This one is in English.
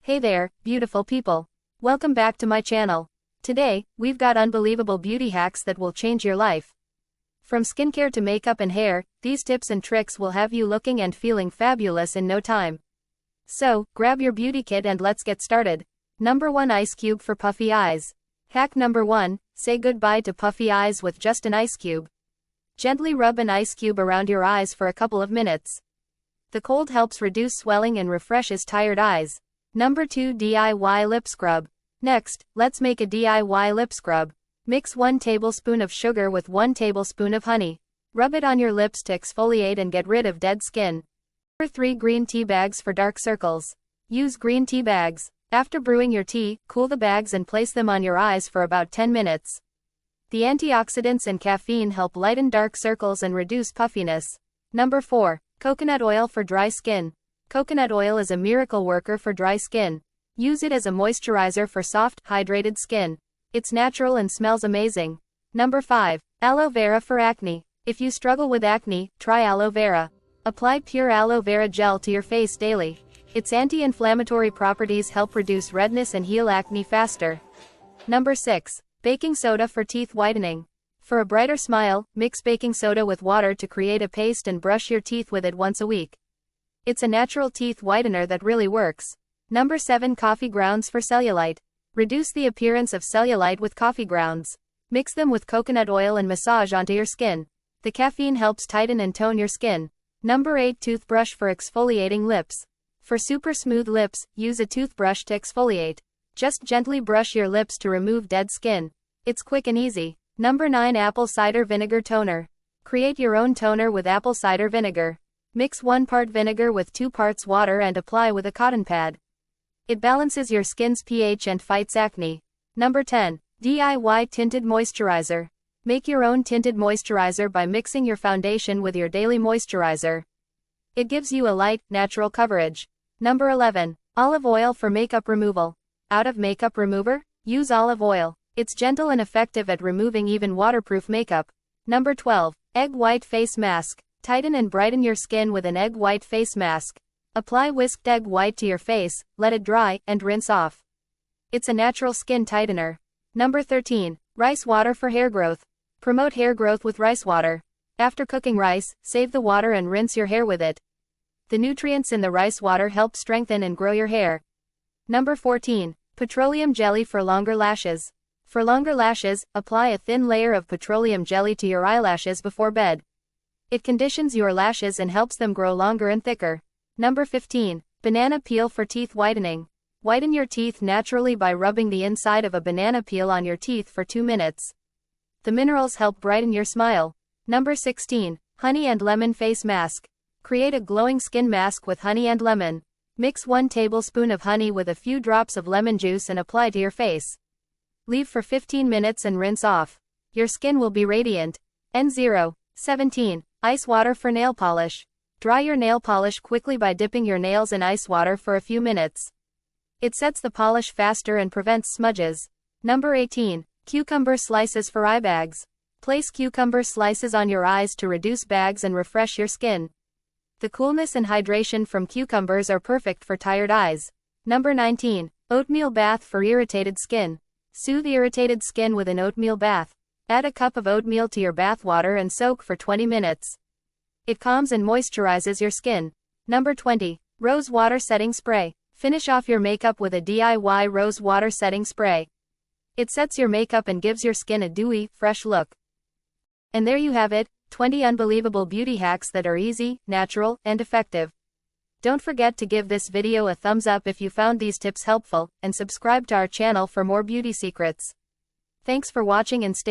Hey there, beautiful people. Welcome back to my channel. Today, we've got unbelievable beauty hacks that will change your life. From skincare to makeup and hair, these tips and tricks will have you looking and feeling fabulous in no time. So, grab your beauty kit and let's get started. Number 1, Ice Cube for puffy eyes. Hack number 1, say goodbye to puffy eyes with just an ice cube. Gently rub an ice cube around your eyes for a couple of minutes. The cold helps reduce swelling and refreshes tired eyes. Number 2, DIY lip scrub. Next, let's make a DIY lip scrub. Mix 1 tablespoon of sugar with 1 tablespoon of honey. Rub it on your lips to exfoliate and get rid of dead skin. Number 3, green tea bags for dark circles. Use green tea bags. After brewing your tea, cool the bags and place them on your eyes for about 10 minutes. The antioxidants and caffeine help lighten dark circles and reduce puffiness. Number 4, coconut oil for dry skin. Coconut oil is a miracle worker for dry skin. Use it as a moisturizer for soft, hydrated skin. It's natural and smells amazing. Number 5, aloe vera for acne. If you struggle with acne, try aloe vera. Apply pure aloe vera gel to your face daily. Its anti-inflammatory properties help reduce redness and heal acne faster. Number 6, baking soda for teeth whitening. For a brighter smile, mix baking soda with water to create a paste and brush your teeth with it once a week. It's a natural teeth whitener that really works. Number 7, coffee grounds for cellulite. Reduce the appearance of cellulite with coffee grounds. Mix them with coconut oil and massage onto your skin. The caffeine helps tighten and tone your skin. Number 8, toothbrush for exfoliating lips. For super smooth lips, use a toothbrush to exfoliate. Just gently brush your lips to remove dead skin. It's quick and easy. Number 9, apple cider vinegar toner. Create your own toner with apple cider vinegar. Mix 1 part vinegar with 2 parts water and apply with a cotton pad. It balances your skin's pH and fights acne. Number 10, DIY tinted moisturizer. Make your own tinted moisturizer by mixing your foundation with your daily moisturizer. It gives you a light, natural coverage. Number 11, olive oil for makeup removal. Out of makeup remover? Use olive oil. It's gentle and effective at removing even waterproof makeup. Number 12, egg white face mask. Tighten and brighten your skin with an egg white face mask. Apply whisked egg white to your face, let it dry, and rinse off. It's a natural skin tightener. Number 13, rice water for hair growth. Promote hair growth with rice water. After cooking rice, save the water and rinse your hair with it. The nutrients in the rice water help strengthen and grow your hair. Number 14, petroleum jelly for longer lashes. For longer lashes, apply a thin layer of petroleum jelly to your eyelashes before bed. It conditions your lashes and helps them grow longer and thicker. Number 15, banana peel for teeth whitening. Whiten your teeth naturally by rubbing the inside of a banana peel on your teeth for 2 minutes. The minerals help brighten your smile. Number 16, honey and lemon face mask. Create a glowing skin mask with honey and lemon. Mix 1 tablespoon of honey with a few drops of lemon juice and apply to your face. Leave for 15 minutes and rinse off. Your skin will be radiant. N017, ice water for nail polish. Dry your nail polish quickly by dipping your nails in ice water for a few minutes. It sets the polish faster and prevents smudges. Number 18, cucumber slices for eye bags. Place cucumber slices on your eyes to reduce bags and refresh your skin. The coolness and hydration from cucumbers are perfect for tired eyes. Number 19, oatmeal bath for irritated skin. Soothe irritated skin with an oatmeal bath. Add a cup of oatmeal to your bath water and soak for 20 minutes. It calms and moisturizes your skin. Number 20, rose water setting spray. Finish off your makeup with a DIY rose water setting spray. It sets your makeup and gives your skin a dewy, fresh look. And there you have it, 20 unbelievable beauty hacks that are easy, natural, and effective. Don't forget to give this video a thumbs up if you found these tips helpful, and subscribe to our channel for more beauty secrets. Thanks for watching and stay